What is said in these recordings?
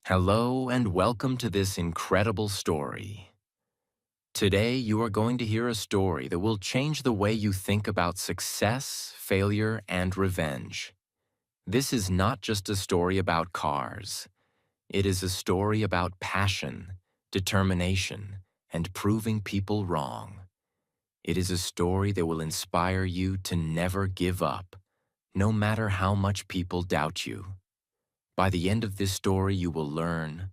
Hello and welcome to this incredible story. Today, you are going to hear a story that will change the way you think about success, failure, and revenge. This is not just a story about cars. It is a story about passion, determination, and proving people wrong. It is a story that will inspire you to never give up, no matter how much people doubt you. By the end of this story, you will learn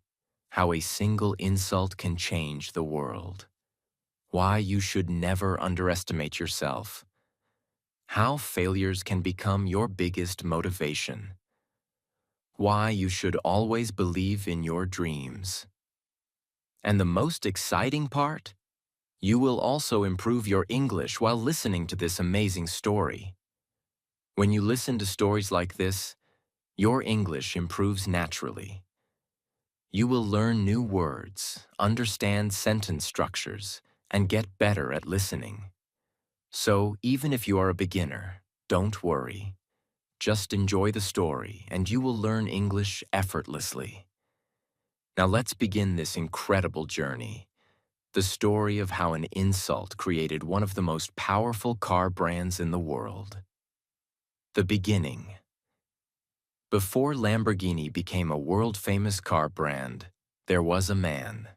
how a single insult can change the world, why you should never underestimate yourself, how failures can become your biggest motivation, why you should always believe in your dreams. And the most exciting part? You will also improve your English while listening to this amazing story. When you listen to stories like this, your English improves naturally. You will learn new words, understand sentence structures, and get better at listening. So, even if you are a beginner, don't worry. Just enjoy the story, and you will learn English effortlessly. Now let's begin this incredible journey. The story of how an insult created one of the most powerful car brands in the world. The beginning. Before Lamborghini became a world-famous car brand, there was a man.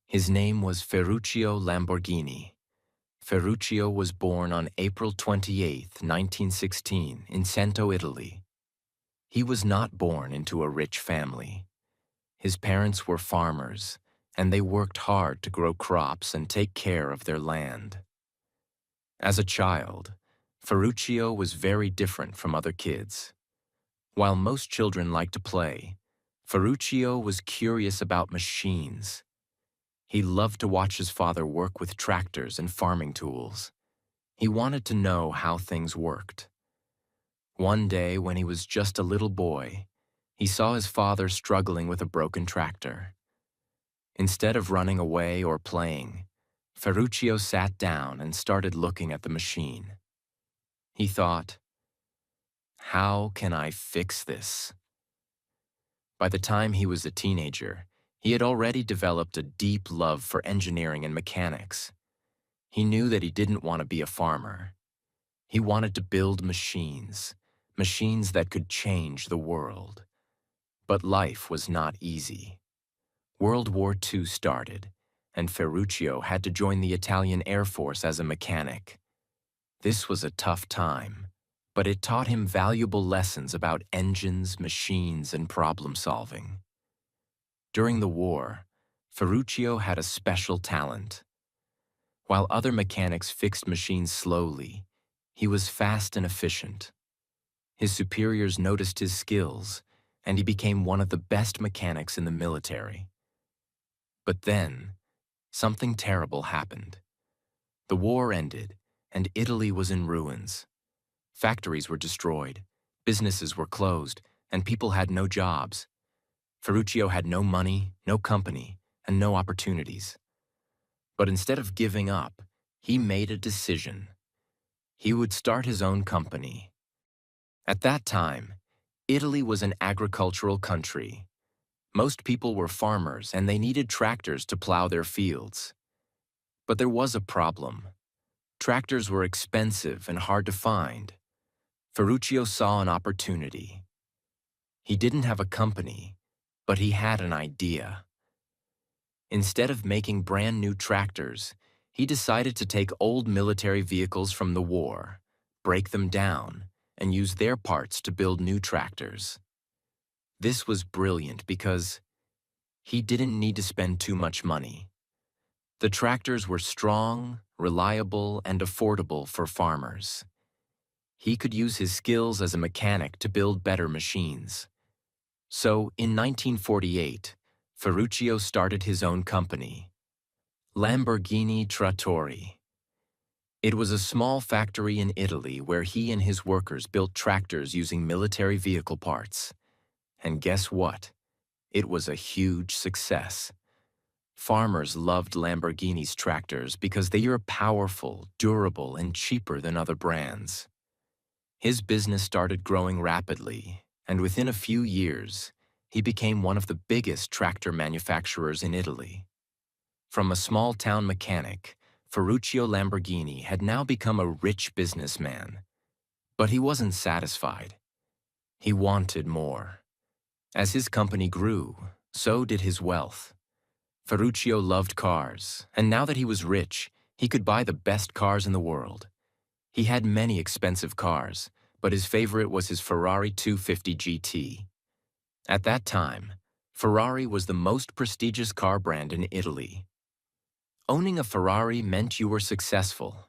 His name was Ferruccio Lamborghini. Ferruccio was born on April 28, 1916, in Cento, Italy. He was not born into a rich family. His parents were farmers, and they worked hard to grow crops and take care of their land. As a child, Ferruccio was very different from other kids. While most children like to play, Ferruccio was curious about machines. He loved to watch his father work with tractors and farming tools. He wanted to know how things worked. One day, when he was just a little boy, he saw his father struggling with a broken tractor. Instead of running away or playing, Ferruccio sat down and started looking at the machine. He thought, "How can I fix this?" By the time he was a teenager, he had already developed a deep love for engineering and mechanics. He knew that he didn't want to be a farmer. He wanted to build machines, machines that could change the world. But life was not easy. World War II started, and Ferruccio had to join the Italian Air Force as a mechanic. This was a tough time, but it taught him valuable lessons about engines, machines, and problem solving. During the war, Ferruccio had a special talent. While other mechanics fixed machines slowly, he was fast and efficient. His superiors noticed his skills, and he became one of the best mechanics in the military. But then, something terrible happened. The war ended, and Italy was in ruins. Factories were destroyed, businesses were closed, and people had no jobs. Ferruccio had no money, no company, and no opportunities. But instead of giving up, he made a decision. He would start his own company. At that time, Italy was an agricultural country. Most people were farmers, and they needed tractors to plow their fields. But there was a problem. Tractors were expensive and hard to find. Ferruccio saw an opportunity. He didn't have a company, but he had an idea. Instead of making brand new tractors, he decided to take old military vehicles from the war, break them down, and use their parts to build new tractors. This was brilliant because he didn't need to spend too much money. The tractors were strong, reliable, and affordable for farmers. He could use his skills as a mechanic to build better machines. So, in 1948, Ferruccio started his own company, Lamborghini Trattori. It was a small factory in Italy where he and his workers built tractors using military vehicle parts. And guess what? It was a huge success. Farmers loved Lamborghini's tractors because they are powerful, durable, and cheaper than other brands. His business started growing rapidly, and within a few years, he became one of the biggest tractor manufacturers in Italy. From a small-town mechanic, Ferruccio Lamborghini had now become a rich businessman. But he wasn't satisfied. He wanted more. As his company grew, so did his wealth. Ferruccio loved cars, and now that he was rich, he could buy the best cars in the world. He had many expensive cars, but his favorite was his Ferrari 250 GT. At that time, Ferrari was the most prestigious car brand in Italy. Owning a Ferrari meant you were successful.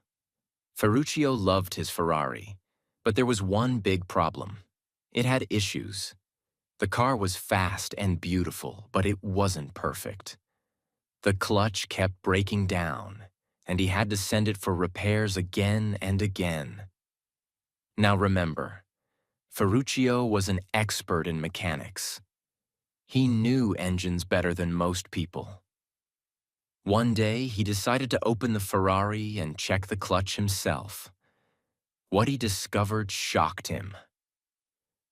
Ferruccio loved his Ferrari, but there was one big problem. It had issues. The car was fast and beautiful, but it wasn't perfect. The clutch kept breaking down, and he had to send it for repairs again and again. Now remember, Ferruccio was an expert in mechanics. He knew engines better than most people. One day, he decided to open the Ferrari and check the clutch himself. What he discovered shocked him.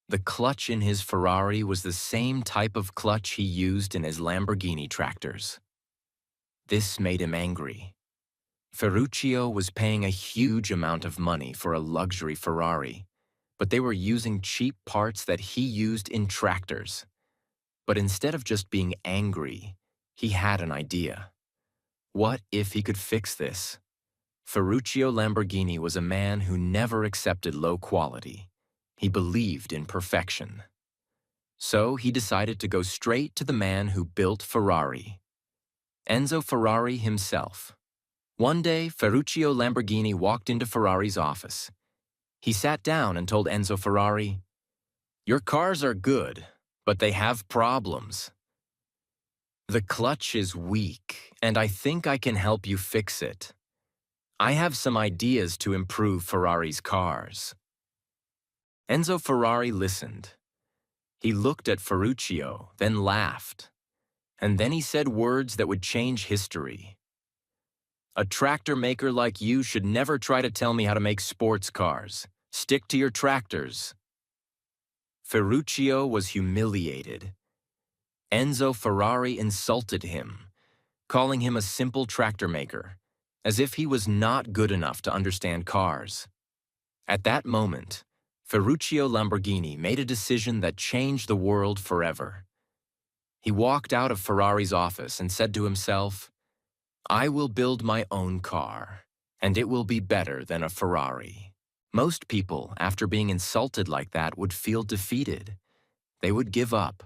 The clutch in his Ferrari was the same type of clutch he used in his Lamborghini tractors. This made him angry. Ferruccio was paying a huge amount of money for a luxury Ferrari, but they were using cheap parts that he used in tractors. But instead of just being angry, he had an idea. What if he could fix this? Ferruccio Lamborghini was a man who never accepted low quality. He believed in perfection. So he decided to go straight to the man who built Ferrari, Enzo Ferrari himself. One day, Ferruccio Lamborghini walked into Ferrari's office. He sat down and told Enzo Ferrari, "Your cars are good, but they have problems. The clutch is weak, and I think I can help you fix it. I have some ideas to improve Ferrari's cars." Enzo Ferrari listened. He looked at Ferruccio, then laughed. And then he said words that would change history. "A tractor maker like you should never try to tell me how to make sports cars. Stick to your tractors." Ferruccio was humiliated. Enzo Ferrari insulted him, calling him a simple tractor maker, as if he was not good enough to understand cars. At that moment, Ferruccio Lamborghini made a decision that changed the world forever. He walked out of Ferrari's office and said to himself, "I will build my own car, and it will be better than a Ferrari." Most people, after being insulted like that, would feel defeated. They would give up.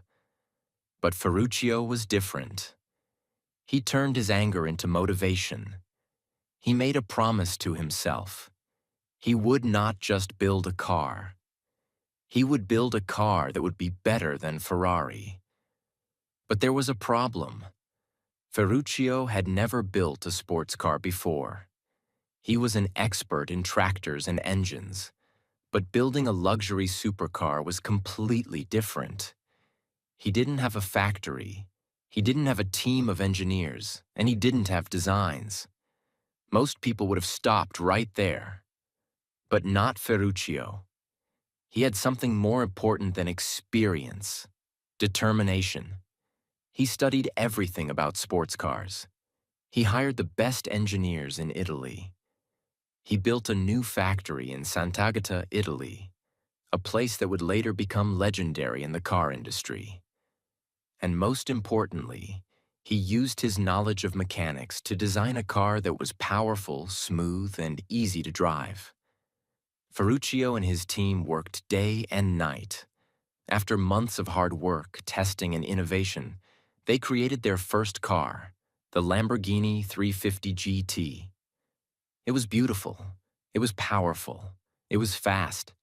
But Ferruccio was different. He turned his anger into motivation. He made a promise to himself. He would not just build a car. He would build a car that would be better than Ferrari. But there was a problem. Ferruccio had never built a sports car before. He was an expert in tractors and engines, but building a luxury supercar was completely different. He didn't have a factory, he didn't have a team of engineers, and he didn't have designs. Most people would have stopped right there. But not Ferruccio. He had something more important than experience: determination. He studied everything about sports cars. He hired the best engineers in Italy. He built a new factory in Sant'Agata, Italy, a place that would later become legendary in the car industry. And most importantly, he used his knowledge of mechanics to design a car that was powerful, smooth, and easy to drive. Ferruccio and his team worked day and night. After months of hard work, testing, and innovation, they created their first car, the Lamborghini 350 GT. It was beautiful, it was powerful, it was fast,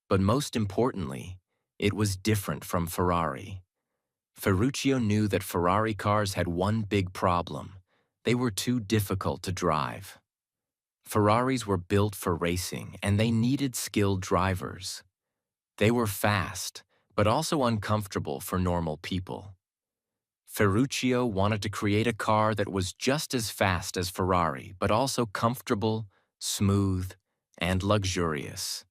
but most importantly, it was different from Ferrari. Ferruccio knew that Ferrari cars had one big problem: they were too difficult to drive. Ferraris were built for racing, and they needed skilled drivers. They were fast, but also uncomfortable for normal people. Ferruccio wanted to create a car that was just as fast as Ferrari, but also comfortable, smooth, and luxurious.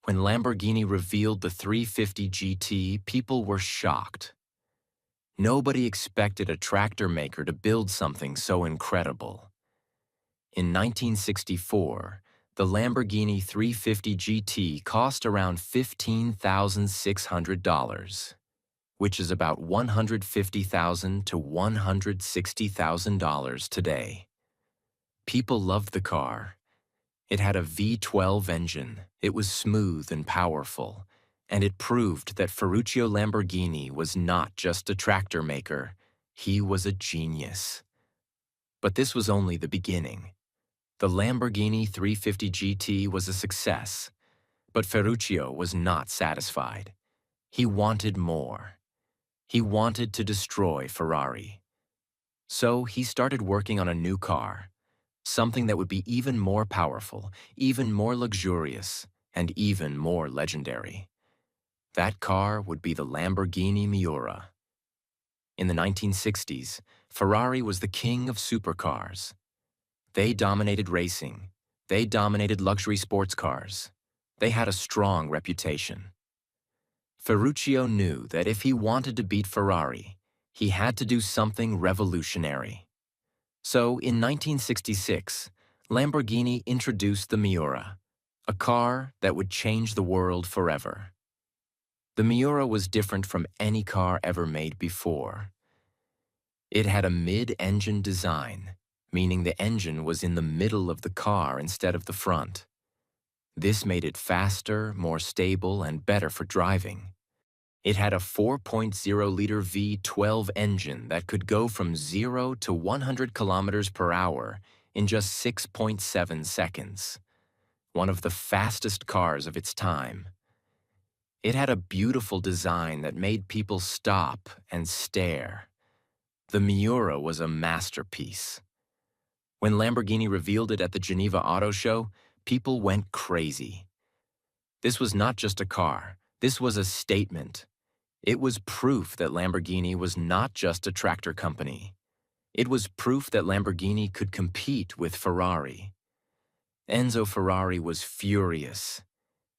When Lamborghini revealed the 350 GT, people were shocked. Nobody expected a tractor maker to build something so incredible. In 1964, the Lamborghini 350 GT cost around $15,600, which is about $150,000 to $160,000 today. People loved the car. It had a V12 engine, it was smooth and powerful, and it proved that Ferruccio Lamborghini was not just a tractor maker, he was a genius. But this was only the beginning. The Lamborghini 350 GT was a success, but Ferruccio was not satisfied. He wanted more. He wanted to destroy Ferrari. So he started working on a new car, something that would be even more powerful, even more luxurious, and even more legendary. That car would be the Lamborghini Miura. In the 1960s, Ferrari was the king of supercars. They dominated racing. They dominated luxury sports cars. They had a strong reputation. Ferruccio knew that if he wanted to beat Ferrari, he had to do something revolutionary. So, in 1966, Lamborghini introduced the Miura, a car that would change the world forever. The Miura was different from any car ever made before. It had a mid-engine design, meaning the engine was in the middle of the car instead of the front. This made it faster, more stable, and better for driving. It had a 4.0-liter V12 engine that could go from 0 to 100 kilometers per hour in just 6.7 seconds, one of the fastest cars of its time. It had a beautiful design that made people stop and stare. The Miura was a masterpiece. When Lamborghini revealed it at the Geneva Auto Show, people went crazy. This was not just a car. This was a statement. It was proof that Lamborghini was not just a tractor company. It was proof that Lamborghini could compete with Ferrari. Enzo Ferrari was furious.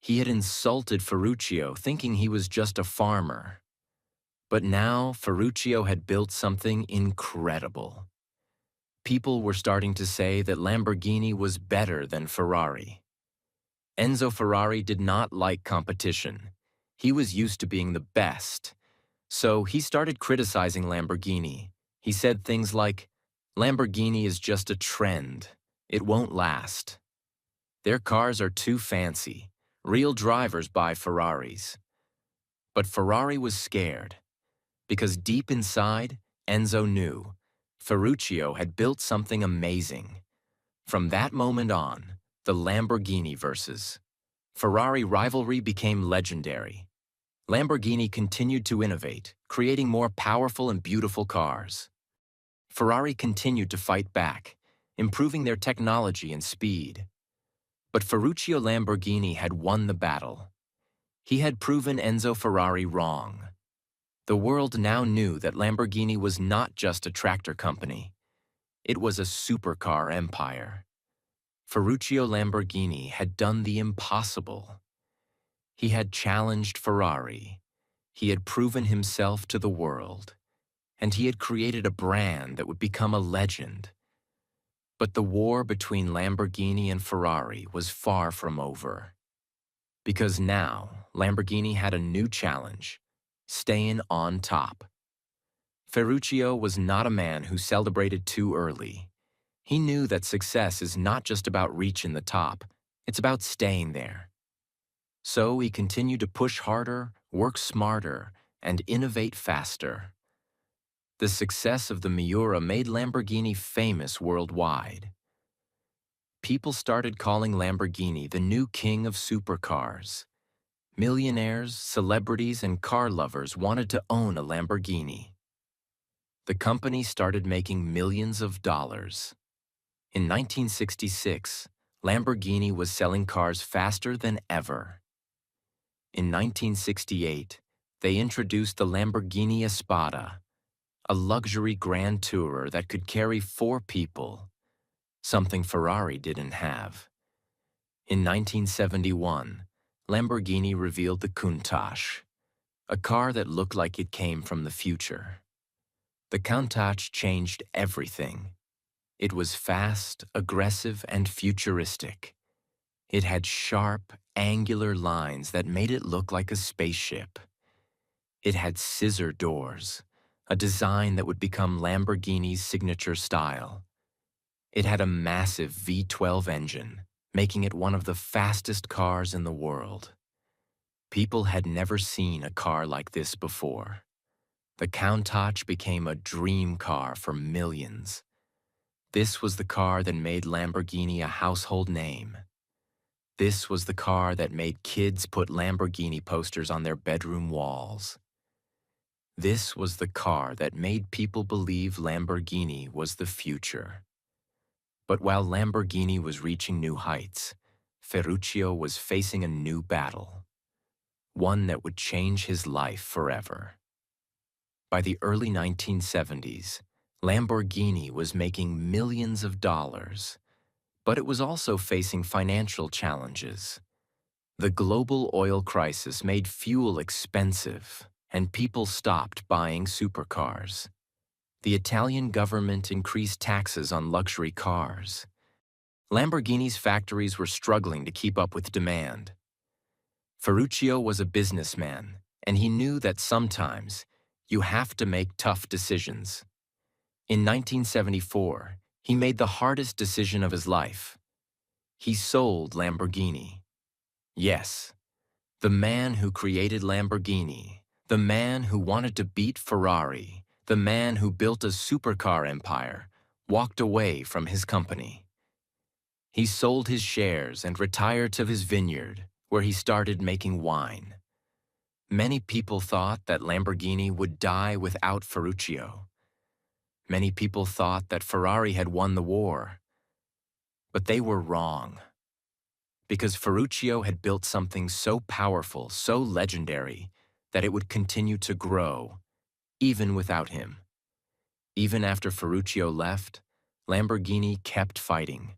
He had insulted Ferruccio, thinking he was just a farmer. But now Ferruccio had built something incredible. People were starting to say that Lamborghini was better than Ferrari. Enzo Ferrari did not like competition. He was used to being the best. So he started criticizing Lamborghini. He said things like, "Lamborghini is just a trend. It won't last. Their cars are too fancy. Real drivers buy Ferraris." But Ferrari was scared, because deep inside, Enzo knew Ferruccio had built something amazing. From that moment on, the Lamborghini versus Ferrari rivalry became legendary. Lamborghini continued to innovate, creating more powerful and beautiful cars. Ferrari continued to fight back, improving their technology and speed. But Ferruccio Lamborghini had won the battle. He had proven Enzo Ferrari wrong. The world now knew that Lamborghini was not just a tractor company. It was a supercar empire. Ferruccio Lamborghini had done the impossible. He had challenged Ferrari. He had proven himself to the world. And he had created a brand that would become a legend. But the war between Lamborghini and Ferrari was far from over. Because now, Lamborghini had a new challenge: staying on top. Ferruccio was not a man who celebrated too early. He knew that success is not just about reaching the top, it's about staying there. So he continued to push harder, work smarter, and innovate faster. The success of the Miura made Lamborghini famous worldwide. People started calling Lamborghini the new king of supercars. Millionaires, celebrities, and car lovers wanted to own a Lamborghini. The company started making millions of dollars. In 1966, Lamborghini was selling cars faster than ever. In 1968, they introduced the Lamborghini Espada, a luxury grand tourer that could carry 4 people, something Ferrari didn't have. In 1971, Lamborghini revealed the Countach, a car that looked like it came from the future. The Countach changed everything. It was fast, aggressive, and futuristic. It had sharp, angular lines that made it look like a spaceship. It had scissor doors, a design that would become Lamborghini's signature style. It had a massive V12 engine, making it one of the fastest cars in the world. People had never seen a car like this before. The Countach became a dream car for millions. This was the car that made Lamborghini a household name. This was the car that made kids put Lamborghini posters on their bedroom walls. This was the car that made people believe Lamborghini was the future. But while Lamborghini was reaching new heights, Ferruccio was facing a new battle, one that would change his life forever. By the early 1970s, Lamborghini was making millions of dollars, but it was also facing financial challenges. The global oil crisis made fuel expensive, and people stopped buying supercars. The Italian government increased taxes on luxury cars. Lamborghini's factories were struggling to keep up with demand. Ferruccio was a businessman, and he knew that sometimes you have to make tough decisions. In 1974, he made the hardest decision of his life. He sold Lamborghini. Yes, the man who created Lamborghini, the man who wanted to beat Ferrari, the man who built a supercar empire, walked away from his company. He sold his shares and retired to his vineyard, where he started making wine. Many people thought that Lamborghini would die without Ferruccio. Many people thought that Ferrari had won the war. But they were wrong. Because Ferruccio had built something so powerful, so legendary, that it would continue to grow, even without him. Even after Ferruccio left, Lamborghini kept fighting.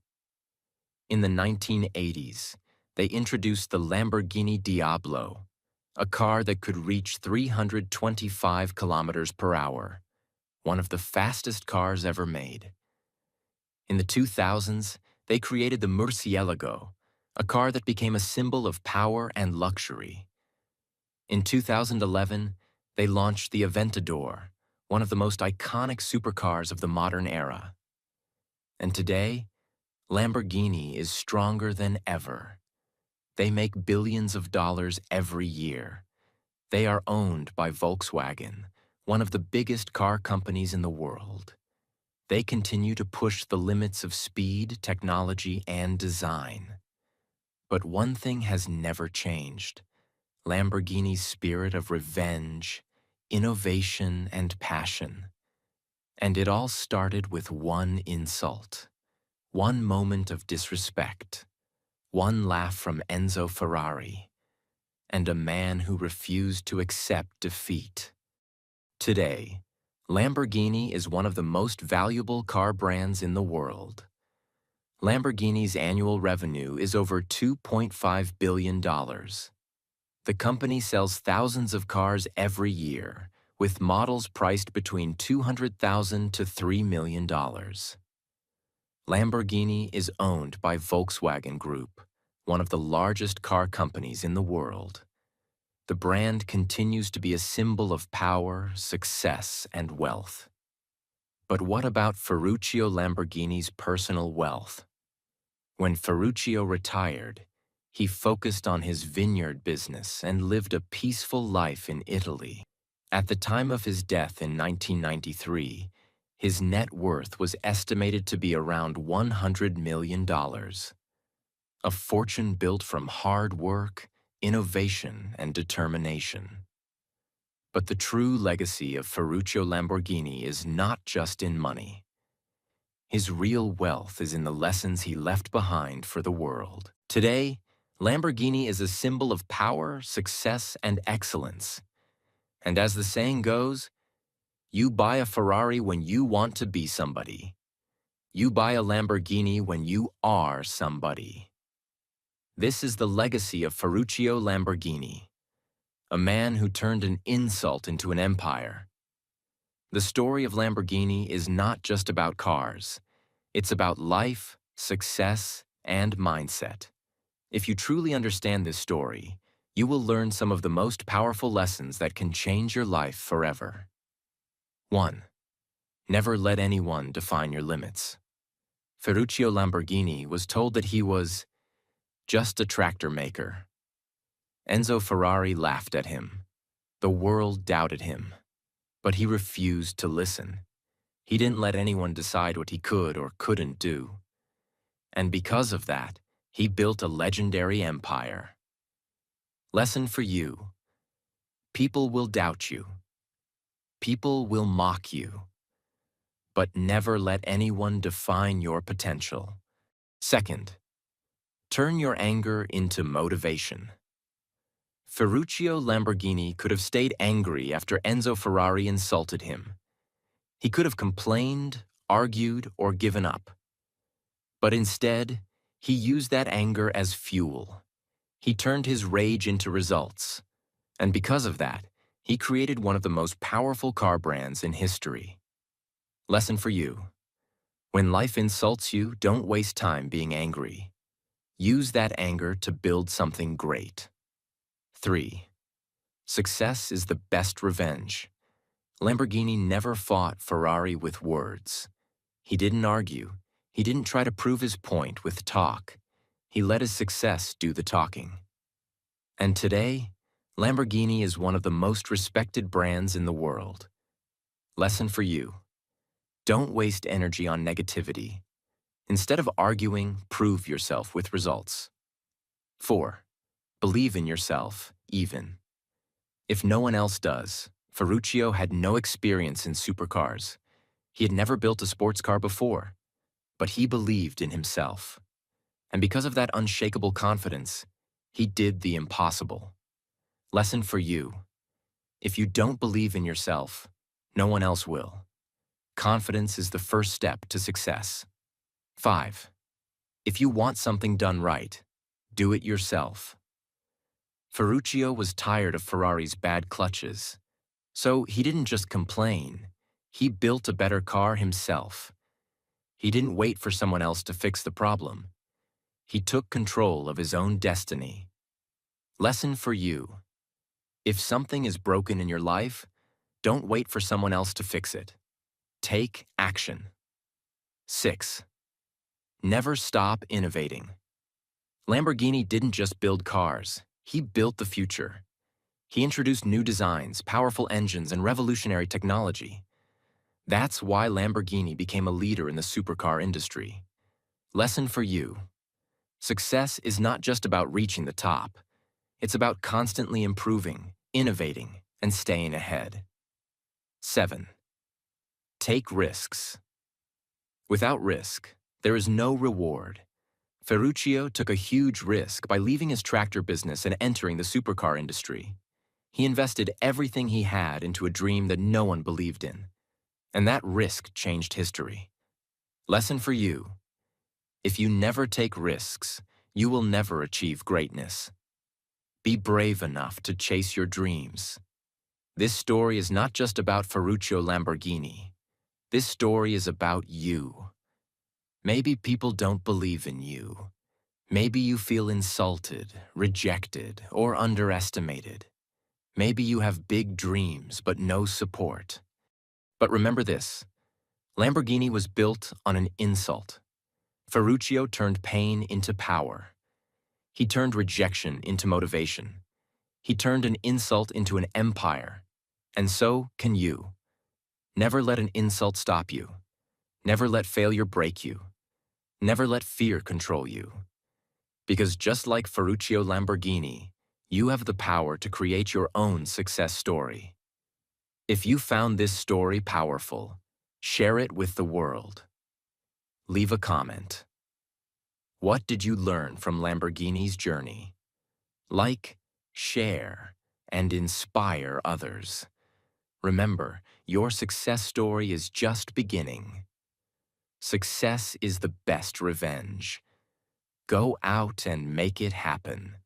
In the 1980s, they introduced the Lamborghini Diablo, a car that could reach 325 kilometers per hour, one of the fastest cars ever made. In the 2000s, they created the Murcielago, a car that became a symbol of power and luxury. In 2011, they launched the Aventador, one of the most iconic supercars of the modern era. And today, Lamborghini is stronger than ever. They make billions of dollars every year. They are owned by Volkswagen, one of the biggest car companies in the world. They continue to push the limits of speed, technology, and design. But one thing has never changed: Lamborghini's spirit of revenge, innovation, and passion. And it all started with one insult, one moment of disrespect, one laugh from Enzo Ferrari, and a man who refused to accept defeat. Today, Lamborghini is one of the most valuable car brands in the world. Lamborghini's annual revenue is over $2.5 billion. The company sells thousands of cars every year, with models priced between $200,000 to $3 million. Lamborghini is owned by Volkswagen Group, one of the largest car companies in the world. The brand continues to be a symbol of power, success, and wealth. But what about Ferruccio Lamborghini's personal wealth? When Ferruccio retired, he focused on his vineyard business and lived a peaceful life in Italy. At the time of his death in 1993, his net worth was estimated to be around $100 million. A fortune built from hard work, innovation, and determination. But the true legacy of Ferruccio Lamborghini is not just in money. His real wealth is in the lessons he left behind for the world. Today, Lamborghini is a symbol of power, success, and excellence. And as the saying goes, you buy a Ferrari when you want to be somebody. You buy a Lamborghini when you are somebody. This is the legacy of Ferruccio Lamborghini, a man who turned an insult into an empire. The story of Lamborghini is not just about cars. It's about life, success, and mindset. If you truly understand this story, you will learn some of the most powerful lessons that can change your life forever. 1. Never let anyone define your limits. Ferruccio Lamborghini was told that he was just a tractor maker. Enzo Ferrari laughed at him. The world doubted him. But he refused to listen. He didn't let anyone decide what he could or couldn't do. And because of that, he built a legendary empire. Lesson for you. People will doubt you. People will mock you. But never let anyone define your potential. Second, turn your anger into motivation. Ferruccio Lamborghini could have stayed angry after Enzo Ferrari insulted him. He could have complained, argued, or given up. But instead, he used that anger as fuel. He turned his rage into results. And because of that, he created one of the most powerful car brands in history. Lesson for you. When life insults you, don't waste time being angry. Use that anger to build something great. 3. Success is the best revenge. Lamborghini never fought Ferrari with words. He didn't argue. He didn't try to prove his point with talk. He let his success do the talking. And today, Lamborghini is one of the most respected brands in the world. Lesson for you. Don't waste energy on negativity. Instead of arguing, prove yourself with results. 4. Believe in yourself, even. If no one else does, Ferruccio had no experience in supercars. He had never built a sports car before, but he believed in himself. And because of that unshakable confidence, he did the impossible. Lesson for you. If you don't believe in yourself, no one else will. Confidence is the first step to success. 5. If you want something done right, do it yourself. Ferruccio was tired of Ferrari's bad clutches, so he didn't just complain. He built a better car himself. He didn't wait for someone else to fix the problem. He took control of his own destiny. Lesson for you. If something is broken in your life, don't wait for someone else to fix it. Take action. 6. Never stop innovating. Lamborghini didn't just build cars, he built the future. He introduced new designs, powerful engines, and revolutionary technology. That's why Lamborghini became a leader in the supercar industry. Lesson for you. Success is not just about reaching the top. It's about constantly improving, innovating, and staying ahead. 7. Take risks. Without risk, there is no reward. Ferruccio took a huge risk by leaving his tractor business and entering the supercar industry. He invested everything he had into a dream that no one believed in. And that risk changed history. Lesson for you. If you never take risks, you will never achieve greatness. Be brave enough to chase your dreams. This story is not just about Ferruccio Lamborghini. This story is about you. Maybe people don't believe in you. Maybe you feel insulted, rejected, or underestimated. Maybe you have big dreams but no support. But remember this, Lamborghini was built on an insult. Ferruccio turned pain into power. He turned rejection into motivation. He turned an insult into an empire. And so can you. Never let an insult stop you. Never let failure break you. Never let fear control you. Because just like Ferruccio Lamborghini, you have the power to create your own success story. If you found this story powerful, share it with the world. Leave a comment. What did you learn from Lamborghini's journey? Like, share, and inspire others. Remember, your success story is just beginning. Success is the best revenge. Go out and make it happen.